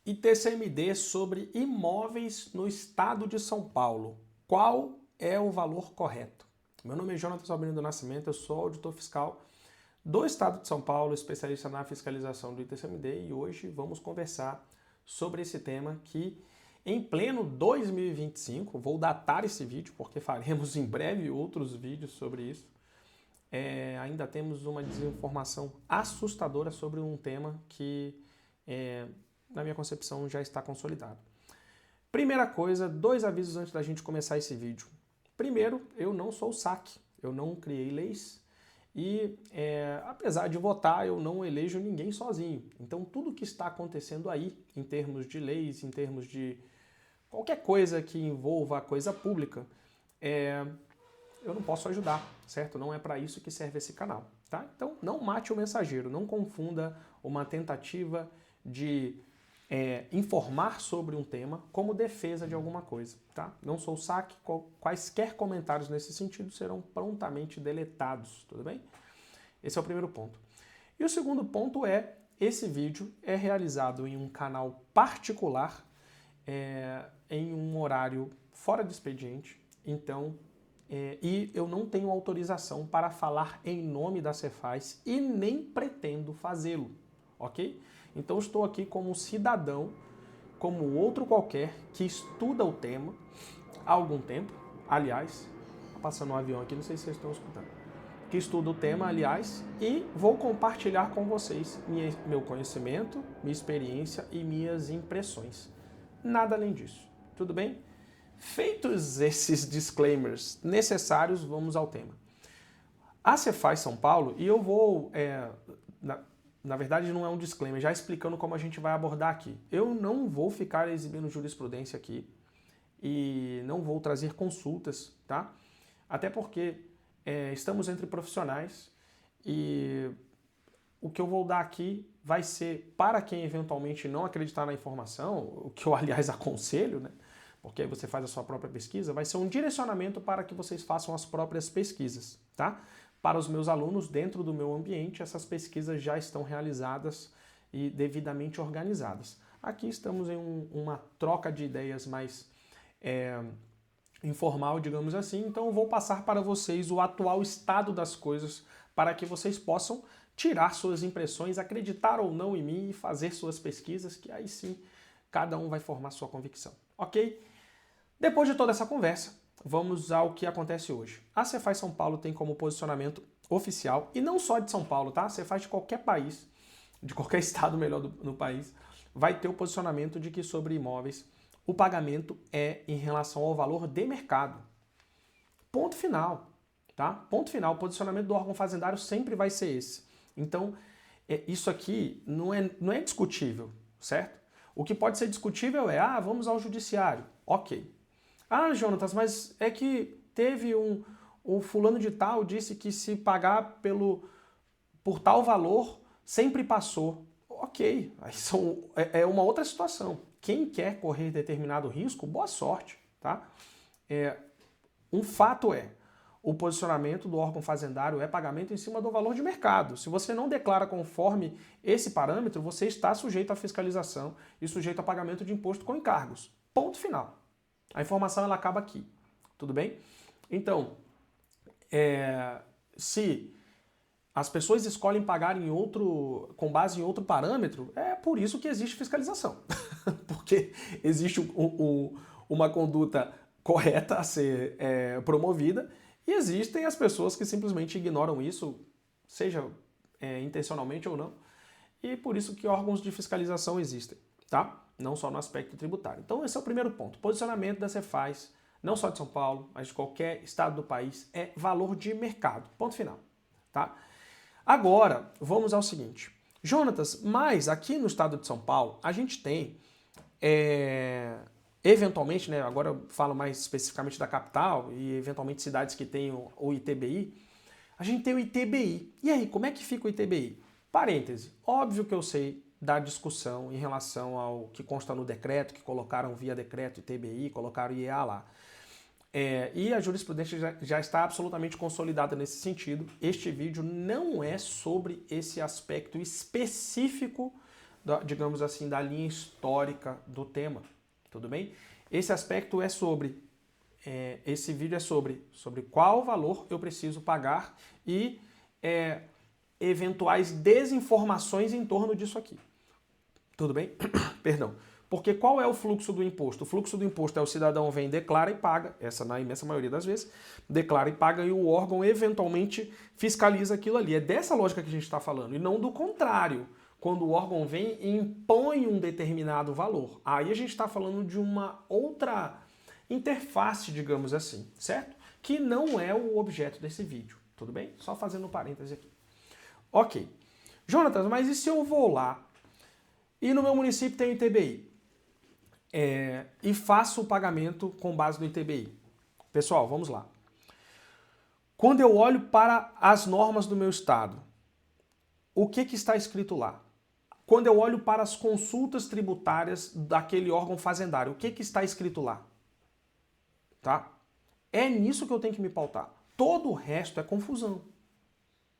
ITCMD sobre imóveis no estado de São Paulo. Qual é o valor correto? Meu nome é Jonatas Albino do Nascimento, eu sou auditor fiscal do estado de São Paulo, especialista na fiscalização do ITCMD, e hoje vamos conversar sobre esse tema que, em pleno 2025, vou datar esse vídeo porque faremos em breve outros vídeos sobre isso. Ainda temos uma desinformação assustadora sobre um tema que na minha concepção, já está consolidado. Primeira coisa, 2 avisos antes da gente começar esse vídeo. Primeiro, eu não sou o SAC, eu não criei leis e, apesar de votar, eu não elejo ninguém sozinho. Então, tudo que está acontecendo aí, em termos de leis, em termos de qualquer coisa que envolva a coisa pública, eu não posso ajudar, certo? Não é para isso que serve esse canal, tá? Então, não mate o mensageiro, não confunda uma tentativa de informar sobre um tema como defesa de alguma coisa, tá? Não sou o SAC, quaisquer comentários nesse sentido serão prontamente deletados, tudo bem? Esse é o primeiro ponto. E o segundo ponto é, esse vídeo é realizado em um canal particular, em um horário fora de expediente, então, e eu não tenho autorização para falar em nome da Cefaz e nem pretendo fazê-lo, ok? Então estou aqui como cidadão, como outro qualquer, que estuda o tema há algum tempo, aliás, passando um avião aqui, não sei se vocês estão escutando, que estuda o tema, aliás, e vou compartilhar com vocês meu conhecimento, minha experiência e minhas impressões. Nada além disso, tudo bem? Feitos esses disclaimers necessários, vamos ao tema. A Cefaz São Paulo, e eu vou... Na verdade, não é um disclaimer, já explicando como a gente vai abordar aqui. Eu não vou ficar exibindo jurisprudência aqui e não vou trazer consultas, tá? Até porque estamos entre profissionais e o que eu vou dar aqui vai ser para quem eventualmente não acreditar na informação, o que eu, aliás, aconselho, né? Porque aí você faz a sua própria pesquisa, vai ser um direcionamento para que vocês façam as próprias pesquisas, tá? Para os meus alunos, dentro do meu ambiente, essas pesquisas já estão realizadas e devidamente organizadas. Aqui estamos em uma troca de ideias mais informal, digamos assim, então eu vou passar para vocês o atual estado das coisas para que vocês possam tirar suas impressões, acreditar ou não em mim e fazer suas pesquisas, que aí sim cada um vai formar sua convicção, ok? Depois de toda essa conversa, vamos ao que acontece hoje. A Cefaz São Paulo tem como posicionamento oficial, e não só de São Paulo, tá? A Cefaz de qualquer país, de qualquer estado melhor no país, vai ter o posicionamento de que sobre imóveis o pagamento é em relação ao valor de mercado. Ponto final, tá? Ponto final. O posicionamento do órgão fazendário sempre vai ser esse. Então, isso aqui não é discutível, certo? O que pode ser discutível é, vamos ao judiciário. Ok. Jonatas, mas é que teve o fulano de tal disse que se pagar por tal valor, sempre passou. Ok, aí é uma outra situação. Quem quer correr determinado risco, boa sorte, tá? Um fato o posicionamento do órgão fazendário é pagamento em cima do valor de mercado. Se você não declara conforme esse parâmetro, você está sujeito à fiscalização e sujeito a pagamento de imposto com encargos. Ponto final. A informação ela acaba aqui, tudo bem? Então, se as pessoas escolhem pagar com base em outro parâmetro, é por isso que existe fiscalização. Porque existe uma conduta correta a ser promovida e existem as pessoas que simplesmente ignoram isso, seja intencionalmente ou não, e por isso que órgãos de fiscalização existem, tá? Não só no aspecto tributário. Então esse é o primeiro ponto. Posicionamento da Cefaz, não só de São Paulo, mas de qualquer estado do país, é valor de mercado. Ponto final. Tá? Agora, vamos ao seguinte. Jonatas, mas aqui no estado de São Paulo, a gente tem, eventualmente, né, agora eu falo mais especificamente da capital e eventualmente cidades que têm o ITBI, a gente tem o ITBI. E aí, como é que fica o ITBI? Parêntese, óbvio que eu sei da discussão em relação ao que consta no decreto, que colocaram via decreto ITBI, colocaram IEA lá. E a jurisprudência já está absolutamente consolidada nesse sentido. Este vídeo não é sobre esse aspecto específico digamos assim, da linha histórica do tema, tudo bem? Esse aspecto é sobre, esse vídeo é sobre qual valor eu preciso pagar e eventuais desinformações em torno disso aqui. Tudo bem? Perdão. Porque qual é o fluxo do imposto? O fluxo do imposto é o cidadão vem, declara e paga, essa na imensa maioria das vezes, declara e paga e o órgão eventualmente fiscaliza aquilo ali. É dessa lógica que a gente está falando, e não do contrário, quando o órgão vem e impõe um determinado valor. Aí a gente está falando de uma outra interface, digamos assim, certo? Que não é o objeto desse vídeo, tudo bem? Só fazendo um parêntese aqui. Ok. Jonatas, mas e se eu vou lá e no meu município tem o ITBI? E faço o pagamento com base no ITBI. Pessoal, vamos lá. Quando eu olho para as normas do meu estado, o que está escrito lá? Quando eu olho para as consultas tributárias daquele órgão fazendário, o que está escrito lá? Tá? É nisso que eu tenho que me pautar. Todo o resto é confusão.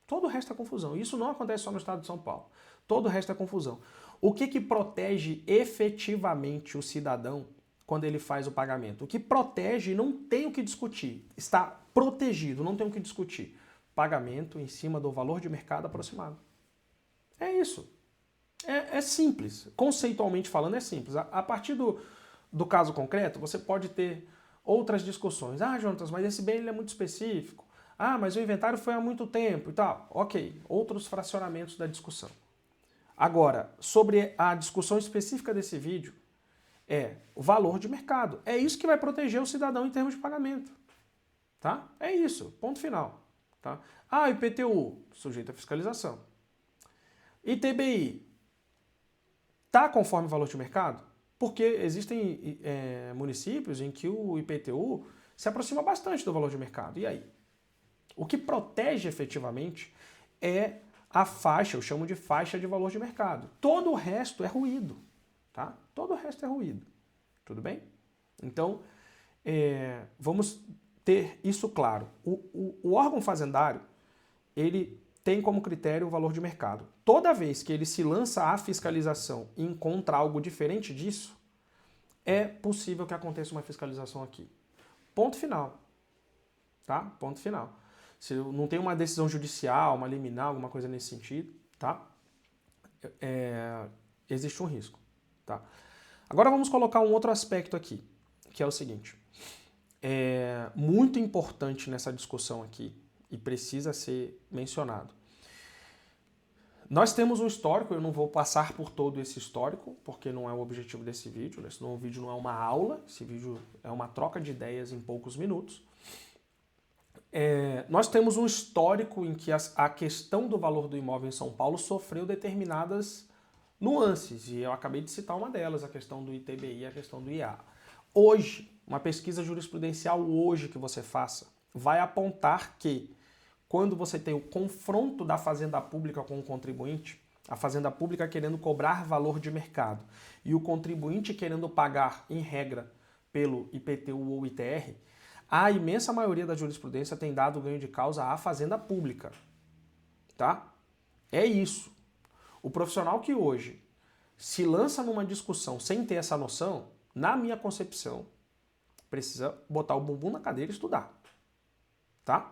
Todo o resto é confusão. Isso não acontece só no estado de São Paulo. Todo o resto é confusão. O que protege efetivamente o cidadão quando ele faz o pagamento? O que protege, não tem o que discutir. Está protegido, não tem o que discutir. Pagamento em cima do valor de mercado aproximado. É isso. É simples. Conceitualmente falando, é simples. A partir do caso concreto, você pode ter outras discussões. Ah, Jonatas, mas esse bem ele é muito específico. Ah, mas o inventário foi há muito tempo e tal. Ok, outros fracionamentos da discussão. Agora, sobre a discussão específica desse vídeo, é o valor de mercado. É isso que vai proteger o cidadão em termos de pagamento. Tá? É isso, ponto final. Tá? Ah, IPTU, sujeito à fiscalização. ITBI, tá conforme o valor de mercado? Porque existem municípios em que o IPTU se aproxima bastante do valor de mercado. E aí? O que protege efetivamente é a faixa, eu chamo de faixa de valor de mercado. Todo o resto é ruído, tá? Todo o resto é ruído, tudo bem? Então, vamos ter isso claro. O órgão fazendário, ele tem como critério o valor de mercado. Toda vez que ele se lança à fiscalização e encontra algo diferente disso, é possível que aconteça uma fiscalização aqui. Ponto final, tá? Ponto final. Se não tem uma decisão judicial, uma liminar, alguma coisa nesse sentido, tá? Existe um risco, tá? Agora vamos colocar um outro aspecto aqui, que é o seguinte. É muito importante nessa discussão aqui e precisa ser mencionado. Nós temos um histórico, eu não vou passar por todo esse histórico, porque não é o objetivo desse vídeo, né? Senão o vídeo não é uma aula, esse vídeo é uma troca de ideias em poucos minutos. Nós temos um histórico em que a questão do valor do imóvel em São Paulo sofreu determinadas nuances, e eu acabei de citar uma delas, a questão do ITBI e a questão do IA. Hoje, uma pesquisa jurisprudencial hoje que você faça vai apontar que quando você tem o confronto da fazenda pública com o contribuinte, a fazenda pública querendo cobrar valor de mercado e o contribuinte querendo pagar, em regra, pelo IPTU ou ITR, a imensa maioria da jurisprudência tem dado ganho de causa à fazenda pública. Tá? É isso. O profissional que hoje se lança numa discussão sem ter essa noção, na minha concepção, precisa botar o bumbum na cadeira e estudar. Tá?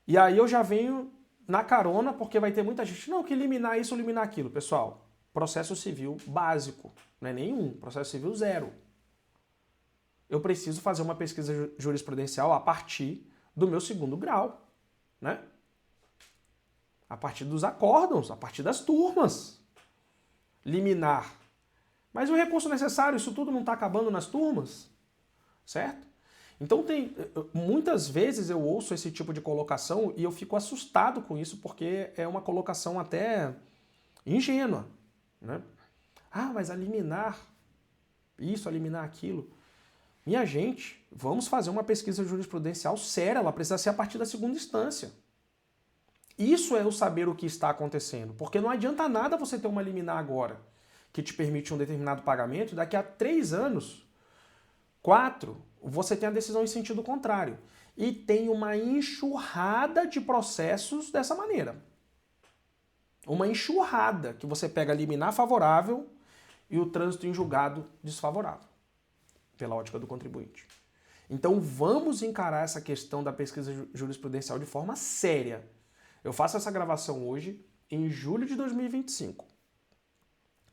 E aí eu já venho na carona, porque vai ter muita gente, não, que eliminar isso, eliminar aquilo. Pessoal, processo civil básico, não é nenhum, processo civil 0. Eu preciso fazer uma pesquisa jurisprudencial a partir do meu 2º grau, né? A partir dos acórdãos, a partir das turmas. Liminar. Mas o recurso necessário, isso tudo não está acabando nas turmas? Certo? Então muitas vezes eu ouço esse tipo de colocação e eu fico assustado com isso, porque é uma colocação até ingênua, né? Ah, mas a liminar isso, a liminar aquilo. Minha gente, vamos fazer uma pesquisa jurisprudencial séria, ela precisa ser a partir da 2ª instância. Isso é o saber o que está acontecendo, porque não adianta nada você ter uma liminar agora, que te permite um determinado pagamento, e daqui a 3 anos, 4, você tem a decisão em sentido contrário. E tem uma enxurrada de processos dessa maneira. uma enxurrada que você pega liminar favorável e o trânsito em julgado desfavorável, pela ótica do contribuinte. Então vamos encarar essa questão da pesquisa jurisprudencial de forma séria. Eu faço essa gravação hoje, em julho de 2025.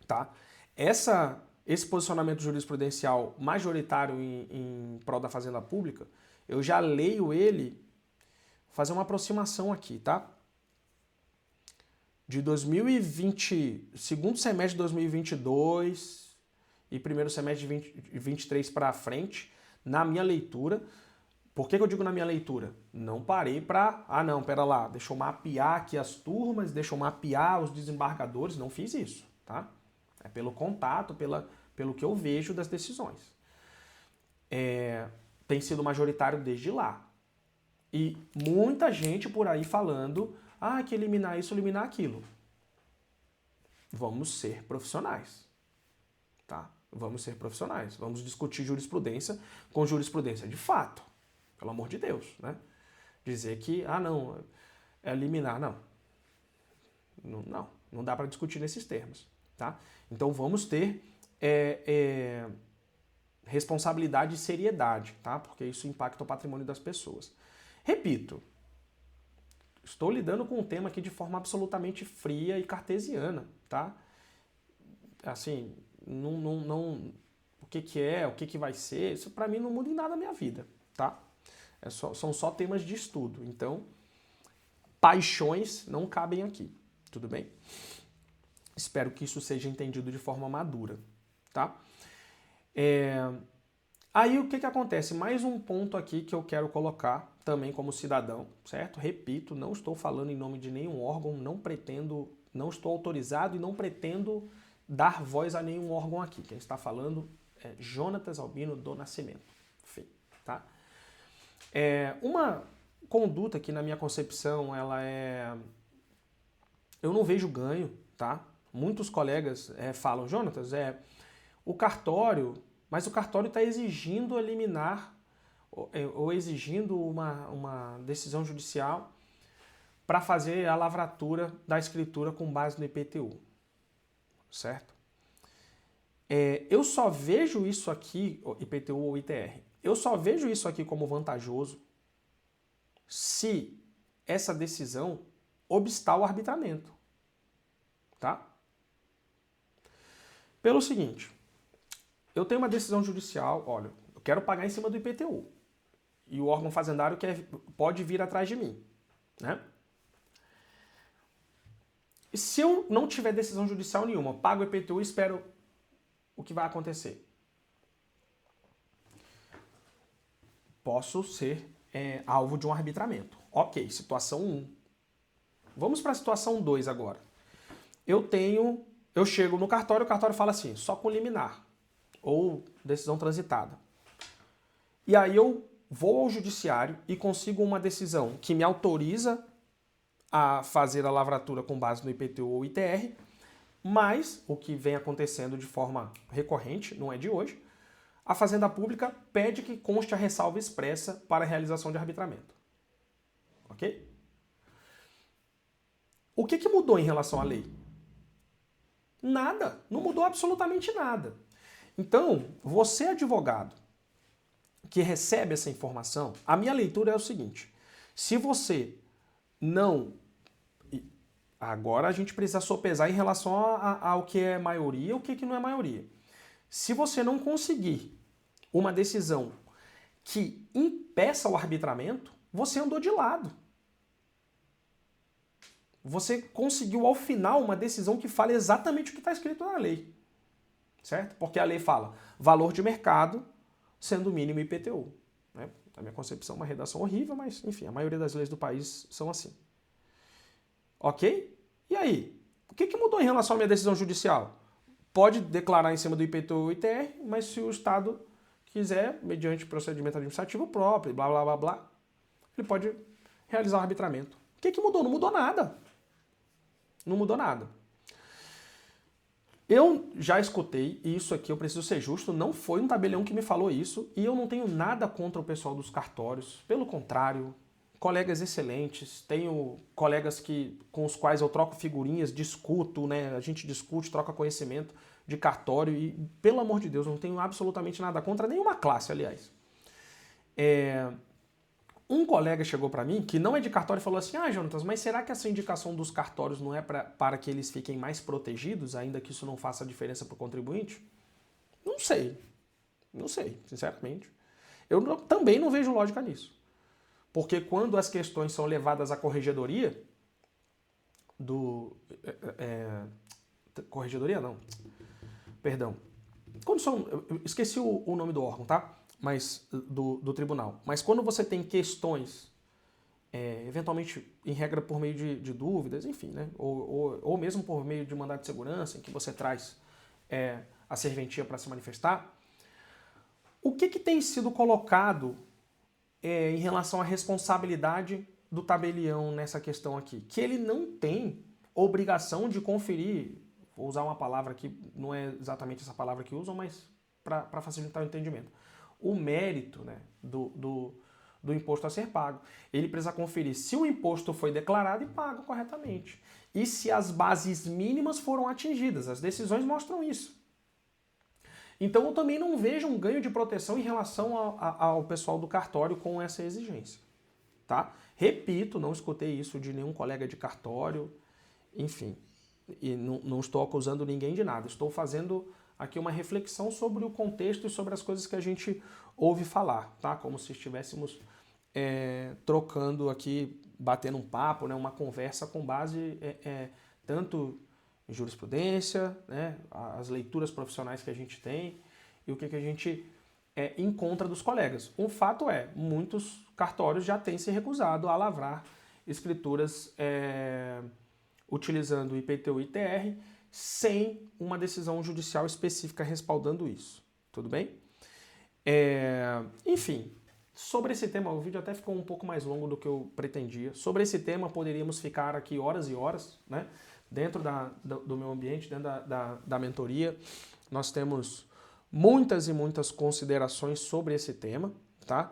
Tá? Esse posicionamento jurisprudencial majoritário em prol da Fazenda Pública, eu já leio ele, vou fazer uma aproximação aqui, tá? De 2020, segundo semestre de 2022 e primeiro semestre de 2023 para frente, na minha leitura. Por que eu digo na minha leitura? Não parei para, não, pera lá, deixa eu mapear aqui as turmas, deixa eu mapear os desembargadores, não fiz isso, tá? É pelo contato, pelo que eu vejo das decisões. Tem sido majoritário desde lá. E muita gente por aí falando, que eliminar isso, eliminar aquilo. Vamos ser profissionais, tá? Vamos ser profissionais. Vamos discutir jurisprudência com jurisprudência de fato. Pelo amor de Deus, né? Dizer que, não, é eliminar, não. Não dá para discutir nesses termos, tá? Então vamos ter responsabilidade e seriedade, tá? Porque isso impacta o patrimônio das pessoas. Repito, estou lidando com um tema aqui de forma absolutamente fria e cartesiana, tá? Assim, o que vai ser, isso para mim não muda em nada na minha vida, tá? São só temas de estudo, então paixões não cabem aqui, tudo bem? Espero que isso seja entendido de forma madura, tá? Aí o que acontece? Mais um ponto aqui que eu quero colocar também como cidadão, certo? Repito, não estou falando em nome de nenhum órgão, não estou autorizado e não pretendo dar voz a nenhum órgão aqui. Quem está falando é Jonatas Albino do Nascimento. Fim, tá? Uma conduta que na minha concepção eu não vejo ganho, tá? Muitos colegas falam, Jonatas, o cartório, mas o cartório está exigindo eliminar ou exigindo uma decisão judicial para fazer a lavratura da escritura com base no IPTU, certo? Eu só vejo isso aqui, IPTU ou ITR, eu só vejo isso aqui como vantajoso se essa decisão obstar o arbitramento, tá? Pelo seguinte, eu tenho uma decisão judicial, olha, eu quero pagar em cima do IPTU. E o órgão fazendário pode vir atrás de mim, né? E se eu não tiver decisão judicial nenhuma, pago o IPTU e espero o que vai acontecer? Posso ser alvo de um arbitramento. Ok, situação 1. Vamos para a situação 2 agora. Eu chego no cartório, o cartório fala assim, só com liminar ou decisão transitada. E aí eu vou ao judiciário e consigo uma decisão que me autoriza a fazer a lavratura com base no IPTU ou ITR, mas o que vem acontecendo de forma recorrente, não é de hoje, a Fazenda Pública pede que conste a ressalva expressa para a realização de arbitramento. Ok? O que mudou em relação à lei? Nada. Não mudou absolutamente nada. Então, você advogado que recebe essa informação, a minha leitura é o seguinte, se você não... Agora a gente precisa sopesar em relação ao que é maioria e o que não é maioria. Se você não conseguir uma decisão que impeça o arbitramento, você andou de lado. Você conseguiu ao final uma decisão que fale exatamente o que está escrito na lei. Certo? Porque a lei fala valor de mercado sendo o mínimo IPTU. Né? Na minha concepção, uma redação horrível, mas enfim, a maioria das leis do país são assim. Ok? E aí? O que mudou em relação à minha decisão judicial? Pode declarar em cima do IPTU ou ITR, mas se o Estado quiser, mediante procedimento administrativo próprio, blá, blá, blá, blá, ele pode realizar o arbitramento. O que mudou? Não mudou nada. Não mudou nada. Eu já escutei, e isso aqui eu preciso ser justo, não foi um tabelião que me falou isso, e eu não tenho nada contra o pessoal dos cartórios, pelo contrário, colegas excelentes, tenho colegas com os quais eu troco figurinhas, discuto, né? A gente discute, troca conhecimento de cartório e, pelo amor de Deus, não tenho absolutamente nada contra nenhuma classe, aliás. Um colega chegou para mim, que não é de cartório, e falou assim, Jonatas, mas será que essa indicação dos cartórios não é para que eles fiquem mais protegidos, ainda que isso não faça diferença para o contribuinte? Não sei, sinceramente. Eu também não vejo lógica nisso. Porque quando as questões são levadas à corregedoria, corregedoria não, perdão. Quando são, eu esqueci o nome do órgão, tá? Mas do tribunal. Mas quando você tem questões, eventualmente, em regra, por meio de dúvidas, enfim, né? Ou mesmo por meio de mandado de segurança, em que você traz a serventia para se manifestar, o que tem sido colocado em relação à responsabilidade do tabelião nessa questão aqui? Que ele não tem obrigação de conferir, vou usar uma palavra que não é exatamente essa palavra que usam, mas para facilitar o entendimento. O mérito, né, do imposto a ser pago. Ele precisa conferir se o imposto foi declarado e pago corretamente. E se as bases mínimas foram atingidas. As decisões mostram isso. Então eu também não vejo um ganho de proteção em relação ao pessoal do cartório com essa exigência. Tá? Repito, não escutei isso de nenhum colega de cartório, enfim. E não estou acusando ninguém de nada. Estou fazendo aqui uma reflexão sobre o contexto e sobre as coisas que a gente ouve falar, tá? Como se estivéssemos trocando aqui, batendo um papo, né? Uma conversa com base tanto em jurisprudência, né? As leituras profissionais que a gente tem e o que a gente encontra dos colegas. Um fato é, muitos cartórios já têm se recusado a lavrar escrituras utilizando o IPTU e ITR sem uma decisão judicial específica respaldando isso. Tudo bem? Enfim, sobre esse tema, o vídeo até ficou um pouco mais longo do que eu pretendia. Sobre esse tema, poderíamos ficar aqui horas e horas, né? Dentro do meu ambiente, dentro da mentoria. Nós temos muitas e muitas considerações sobre esse tema, tá?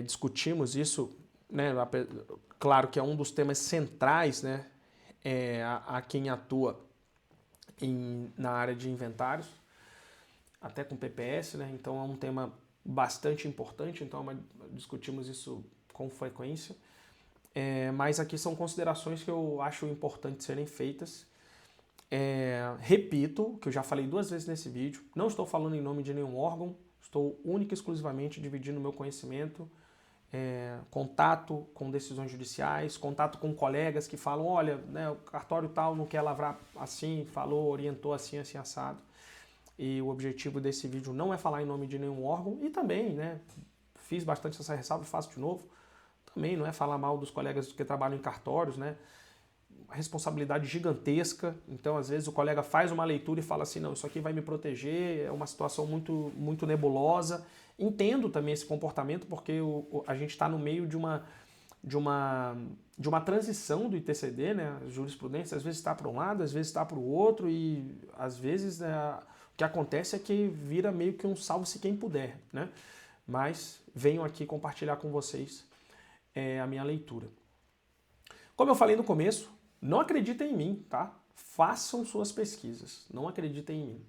Discutimos isso, né? Claro que é um dos temas centrais, né? A quem atua na área de inventários, até com PPS, né? Então é um tema bastante importante, então discutimos isso com frequência. Mas aqui são considerações que eu acho importante serem feitas. Repito, que eu já falei 2 vezes nesse vídeo, não estou falando em nome de nenhum órgão, estou única e exclusivamente dividindo o meu conhecimento, contato com decisões judiciais, contato com colegas que falam, olha, né, o cartório tal não quer lavrar assim, falou, orientou assim, assim, assado. E o objetivo desse vídeo não é falar em nome de nenhum órgão, e também, né, fiz bastante essa ressalva e faço de novo, também não é falar mal dos colegas que trabalham em cartórios, né, uma responsabilidade gigantesca, então às vezes o colega faz uma leitura e fala assim, não, isso aqui vai me proteger, é uma situação muito, muito nebulosa. Entendo também esse comportamento porque a gente está no meio de uma transição do ITCD, né, a jurisprudência às vezes está para um lado, às vezes está para o outro e às vezes o que acontece é que vira meio que um salve-se quem puder, né? Mas venho aqui compartilhar com vocês a minha leitura. Como eu falei no começo, não acreditem em mim, tá? Façam suas pesquisas, não acreditem em mim.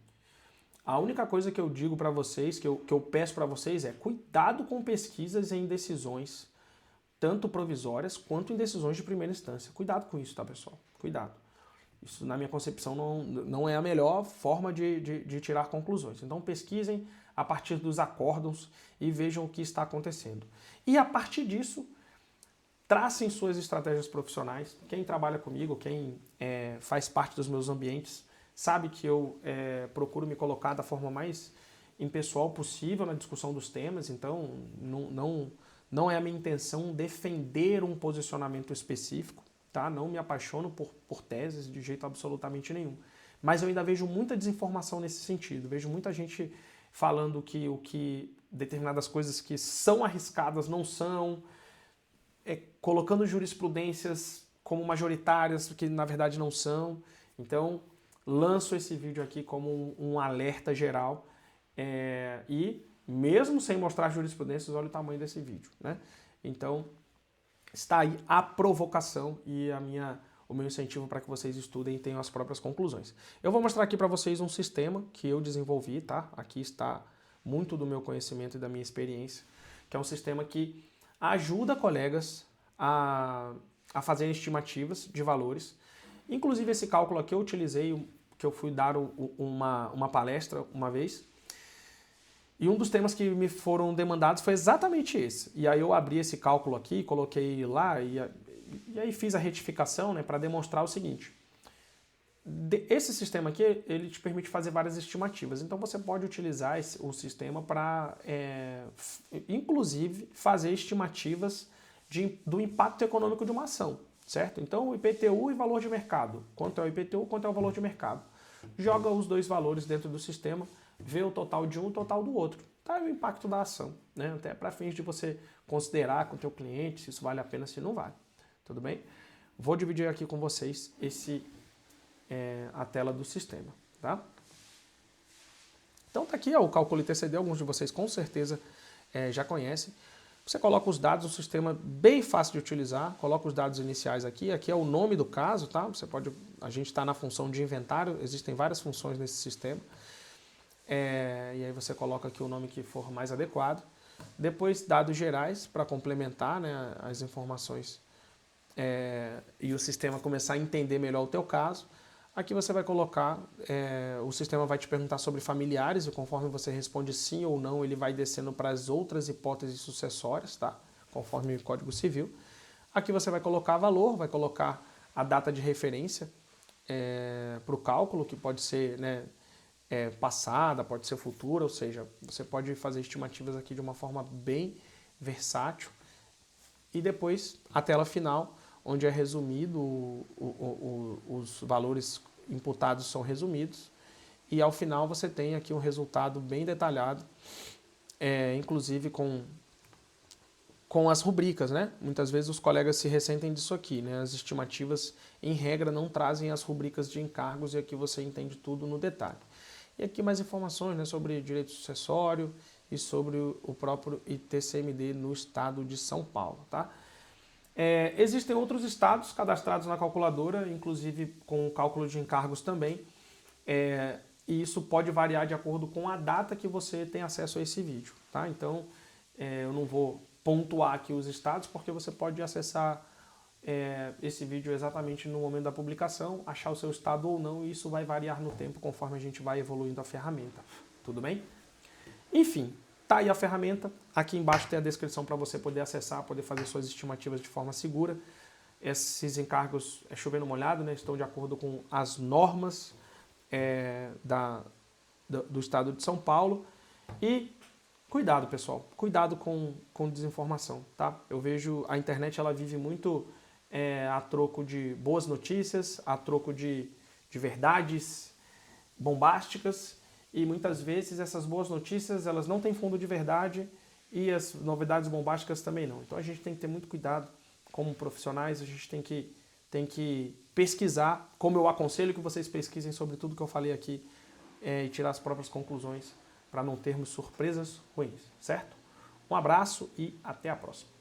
A única coisa que eu digo para vocês, que eu peço para vocês é cuidado com pesquisas em decisões, tanto provisórias quanto em decisões de primeira instância. Cuidado com isso, tá, pessoal? Cuidado. Isso, na minha concepção, não é a melhor forma de tirar conclusões. Então, pesquisem a partir dos acórdãos e vejam o que está acontecendo. E, a partir disso, tracem suas estratégias profissionais. Quem trabalha comigo, quem faz parte dos meus ambientes, sabe que eu procuro me colocar da forma mais impessoal possível na discussão dos temas. Então, não é a minha intenção defender um posicionamento específico. Tá? Não me apaixono por teses de jeito absolutamente nenhum. Mas eu ainda vejo muita desinformação nesse sentido. Vejo muita gente falando que determinadas coisas que são arriscadas não são, colocando jurisprudências como majoritárias, que na verdade não são. Então, lanço esse vídeo aqui como um alerta geral. E mesmo sem mostrar jurisprudências, olha o tamanho desse vídeo, né? Então, está aí a provocação e o meu incentivo para que vocês estudem e tenham as próprias conclusões. Eu vou mostrar aqui para vocês um sistema que eu desenvolvi, tá? Aqui está muito do meu conhecimento e da minha experiência, que é um sistema que ajuda colegas a fazer estimativas de valores. Inclusive esse cálculo aqui eu utilizei, que eu fui dar uma palestra uma vez, e um dos temas que me foram demandados foi exatamente esse. E aí eu abri esse cálculo aqui, coloquei lá e aí fiz a retificação, né, para demonstrar o seguinte. Esse sistema aqui, ele te permite fazer várias estimativas. Então você pode utilizar o sistema para, inclusive, fazer estimativas do impacto econômico de uma ação, certo? Então o IPTU e valor de mercado. Quanto é o IPTU, quanto é o valor de mercado. Joga os dois valores dentro do sistema, vê o total de um e o total do outro. Tá, o impacto da ação, né? Até para fins de você considerar com o teu cliente se isso vale a pena, se não vale. Tudo bem? Vou dividir aqui com vocês a tela do sistema, tá? Então tá aqui o cálculo ITCD, alguns de vocês com certeza já conhecem. Você coloca os dados, um sistema bem fácil de utilizar, coloca os dados iniciais aqui é o nome do caso, tá? A gente está na função de inventário, existem várias funções nesse sistema. E aí você coloca aqui o nome que for mais adequado. Depois dados gerais para complementar, né, as informações e o sistema começar a entender melhor o teu caso. Aqui você vai colocar, o sistema vai te perguntar sobre familiares e conforme você responde sim ou não, ele vai descendo para as outras hipóteses sucessórias, tá? Conforme o Código Civil. Aqui você vai colocar valor, vai colocar a data de referência para o cálculo, que pode ser, né, passada, pode ser futura, ou seja, você pode fazer estimativas aqui de uma forma bem versátil. E depois a tela final, onde é resumido, os valores imputados são resumidos, e ao final você tem aqui um resultado bem detalhado, inclusive com as rubricas, né? Muitas vezes os colegas se ressentem disso aqui, né? As estimativas, em regra, não trazem as rubricas de encargos, e aqui você entende tudo no detalhe. E aqui mais informações, né, sobre direito sucessório e sobre o próprio ITCMD no estado de São Paulo, tá? Existem outros estados cadastrados na calculadora, inclusive com o cálculo de encargos também, e isso pode variar de acordo com a data que você tem acesso a esse vídeo, tá? Então, eu não vou pontuar aqui os estados, porque você pode acessar esse vídeo exatamente no momento da publicação, achar o seu estado ou não, e isso vai variar no tempo conforme a gente vai evoluindo a ferramenta, tudo bem? Enfim, tá aí a ferramenta, aqui embaixo tem a descrição para você poder acessar, poder fazer suas estimativas de forma segura. Esses encargos, chovendo molhado, né, estão de acordo com as normas do estado de São Paulo. E cuidado, pessoal, cuidado com desinformação, tá? Eu vejo a internet, ela vive muito a troco de boas notícias, a troco de verdades bombásticas, e muitas vezes essas boas notícias elas não têm fundo de verdade e as novidades bombásticas também não. Então a gente tem que ter muito cuidado como profissionais, a gente tem que pesquisar, como eu aconselho que vocês pesquisem sobre tudo que eu falei aqui e tirar as próprias conclusões para não termos surpresas ruins, certo? Um abraço e até a próxima.